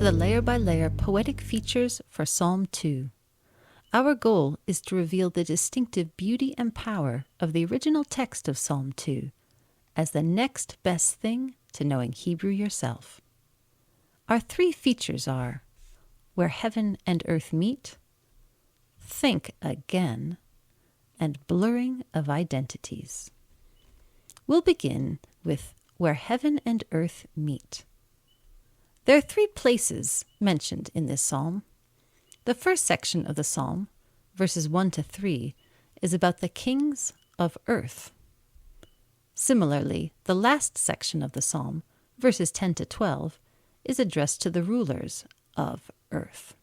the layer by layer poetic features for Psalm 2. Our goal is to reveal the distinctive beauty and power of the original text of Psalm 2 as the next best thing to knowing Hebrew yourself. Our three features are where heaven and earth meet, think again, and blurring of identities. We'll begin with where heaven and earth meet. There are three places mentioned in this psalm. The first section of the psalm, verses 1 to 3, is about the kings of earth. Similarly, the last section of the psalm, verses 10 to 12, is addressed to the rulers of earth.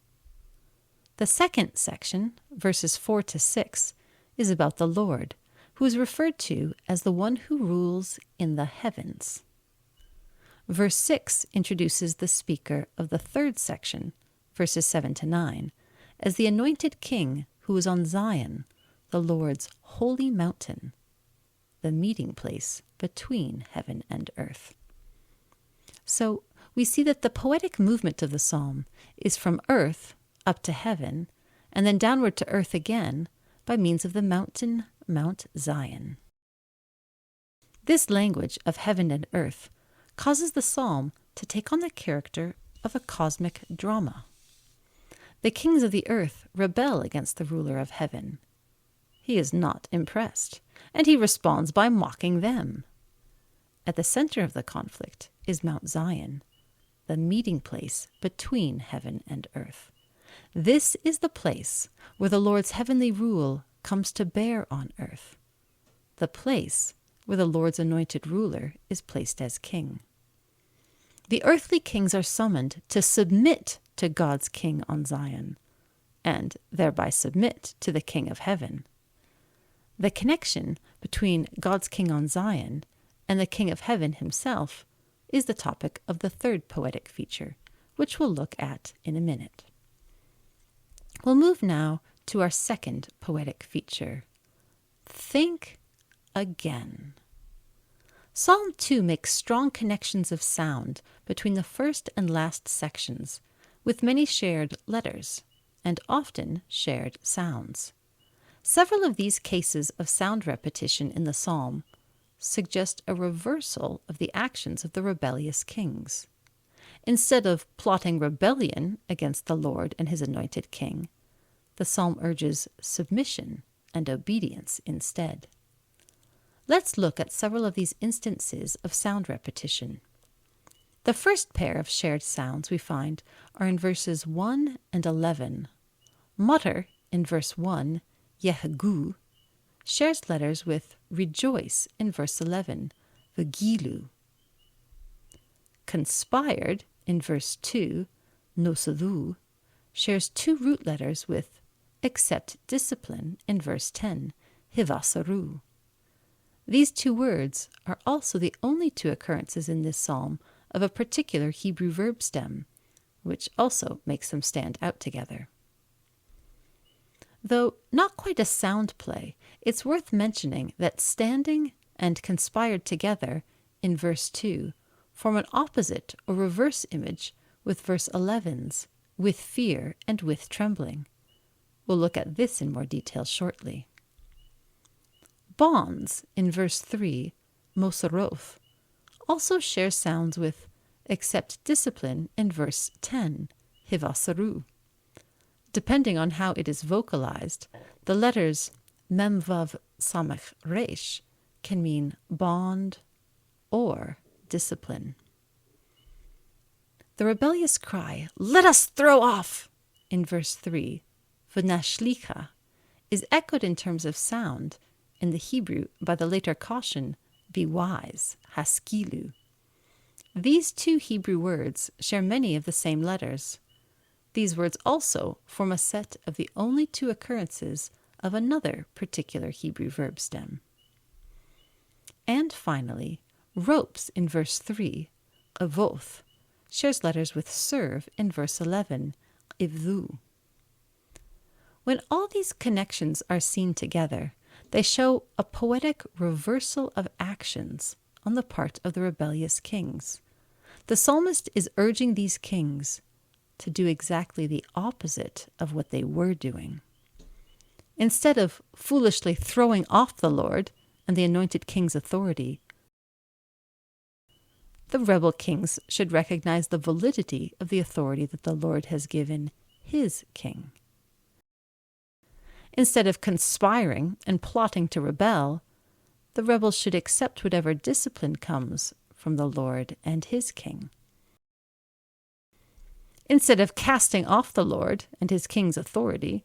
The second section, verses 4 to 6, is about the Lord, who is referred to as the one who rules in the heavens. Verse 6 introduces the speaker of the third section, verses 7 to 9, as the anointed king who is on Zion, the Lord's holy mountain, the meeting place between heaven and earth. So we see that the poetic movement of the psalm is from earth up to heaven, and then downward to earth again by means of the mountain, Mount Zion. This language of heaven and earth causes the psalm to take on the character of a cosmic drama. The kings of the earth rebel against the ruler of heaven. He is not impressed, and he responds by mocking them. At the center of the conflict is Mount Zion, the meeting place between heaven and earth. This is the place where the Lord's heavenly rule comes to bear on earth, the place where the Lord's anointed ruler is placed as king. The earthly kings are summoned to submit to God's king on Zion, and thereby submit to the king of heaven. The connection between God's king on Zion and the king of heaven himself is the topic of the third poetic feature, which we'll look at in a minute. We'll move now to our second poetic feature. Think again. Psalm 2 makes strong connections of sound between the first and last sections, with many shared letters, and often shared sounds. Several of these cases of sound repetition in the psalm suggest a reversal of the actions of the rebellious kings. Instead of plotting rebellion against the Lord and his anointed king, the psalm urges submission and obedience instead. Let's look at several of these instances of sound repetition. The first pair of shared sounds we find are in verses 1 and 11. Mutter, in verse 1, Yehgu, shares letters with rejoice in verse 11, V'gilu. Conspired, in verse 2, Nosadu, shares two root letters with accept discipline in verse 10, Hivasaru. These two words are also the only two occurrences in this psalm of a particular Hebrew verb stem, which also makes them stand out together. Though not quite a sound play, it's worth mentioning that standing and conspired together in verse 2 form an opposite or reverse image with verse 11's with fear and with trembling. We'll look at this in more detail shortly. Bonds, in verse 3, Mosaroth, also share sounds with accept discipline in verse 10, Hivasaru. Depending on how it is vocalized, the letters Memvav Samach Resh can mean bond or discipline. The rebellious cry, "Let us throw off!" in verse 3, V'nashlicha, is echoed in terms of sound in the Hebrew by the later caution, "Be wise," haskilu. These two Hebrew words share many of the same letters. These words also form a set of the only two occurrences of another particular Hebrew verb stem. And finally, ropes in verse 3, avoth, shares letters with serve in verse 11, ivdu. When all these connections are seen together, they show a poetic reversal of actions on the part of the rebellious kings. The psalmist is urging these kings, to do exactly the opposite of what they were doing. Instead of foolishly throwing off the Lord and the anointed king's authority, the rebel kings should recognize the validity of the authority that the Lord has given his king. Instead of conspiring and plotting to rebel, the rebels should accept whatever discipline comes from the Lord and his king. Instead of casting off the Lord and his king's authority,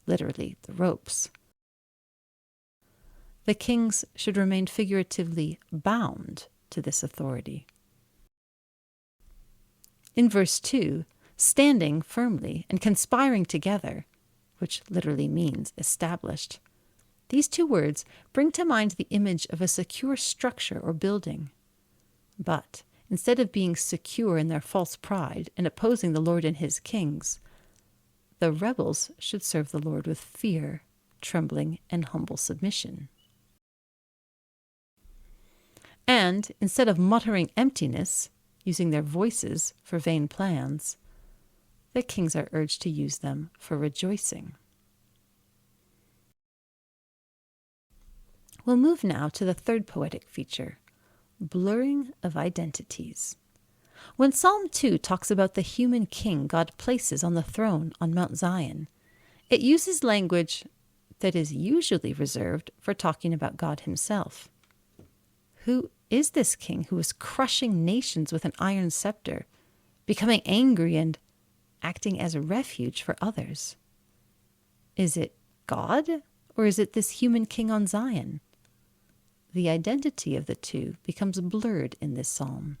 literally the ropes, the kings should remain figuratively bound to this authority. In verse 2, standing firmly and conspiring together, which literally means established, these two words bring to mind the image of a secure structure or building. But instead of being secure in their false pride and opposing the Lord and his kings, the rebels should serve the Lord with fear, trembling, and humble submission. And instead of muttering emptiness, using their voices for vain plans, the kings are urged to use them for rejoicing. We'll move now to the third poetic feature, blurring of identities. When Psalm 2 talks about the human king God places on the throne on Mount Zion, it uses language that is usually reserved for talking about God himself. Who is this king who is crushing nations with an iron scepter, becoming angry and acting as a refuge for others? Is it God, or is it this human king on Zion? The identity of the two becomes blurred in this psalm.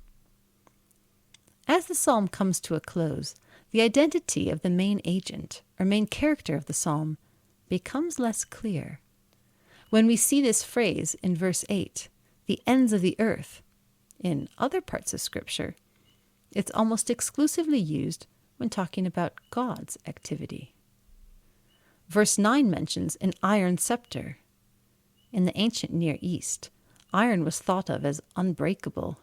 As the psalm comes to a close, the identity of the main agent, or main character of the psalm, becomes less clear. When we see this phrase in verse 8, the ends of the earth, in other parts of Scripture, it's almost exclusively used when talking about God's activity. Verse 9 mentions an iron scepter. In the ancient Near East, iron was thought of as unbreakable.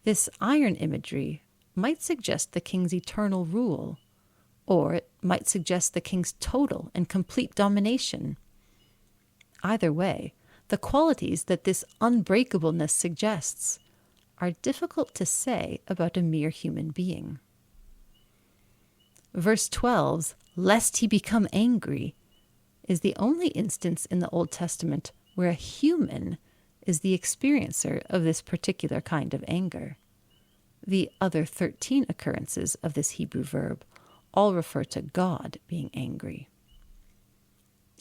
This iron imagery might suggest the king's eternal rule, or it might suggest the king's total and complete domination. Either way, the qualities that this unbreakableness suggests are difficult to say about a mere human being. Verse 12's "lest he become angry" is the only instance in the Old Testament where a human is the experiencer of this particular kind of anger. The other 13 occurrences of this Hebrew verb all refer to God being angry.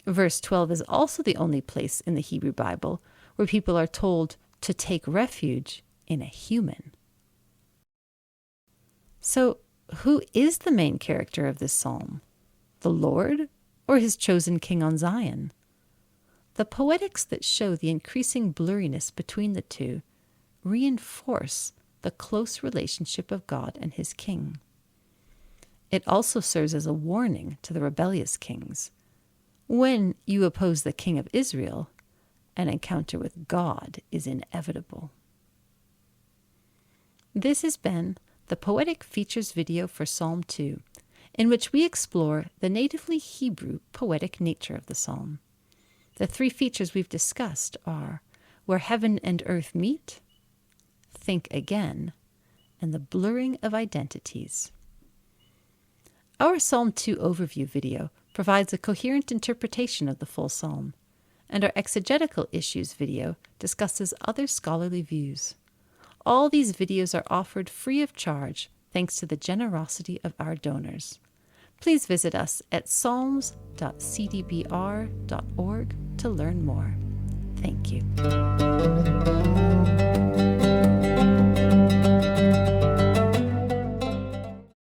Verse 12 is also the only place in the Hebrew Bible where people are told to take refuge in a human. So, who is the main character of this psalm? The Lord or his chosen king on Zion? The poetics that show the increasing blurriness between the two reinforce the close relationship of God and his king. It also serves as a warning to the rebellious kings. When you oppose the king of Israel, an encounter with God is inevitable. This has been the Poetic Features video for Psalm 2, in which we explore the natively Hebrew poetic nature of the psalm. The three features we've discussed are where heaven and earth meet, think again, and the blurring of identities. Our Psalm 2 overview video provides a coherent interpretation of the full psalm, and our exegetical issues video discusses other scholarly views. All these videos are offered free of charge thanks to the generosity of our donors. Please visit us at psalms.cdbr.org to learn more. Thank you.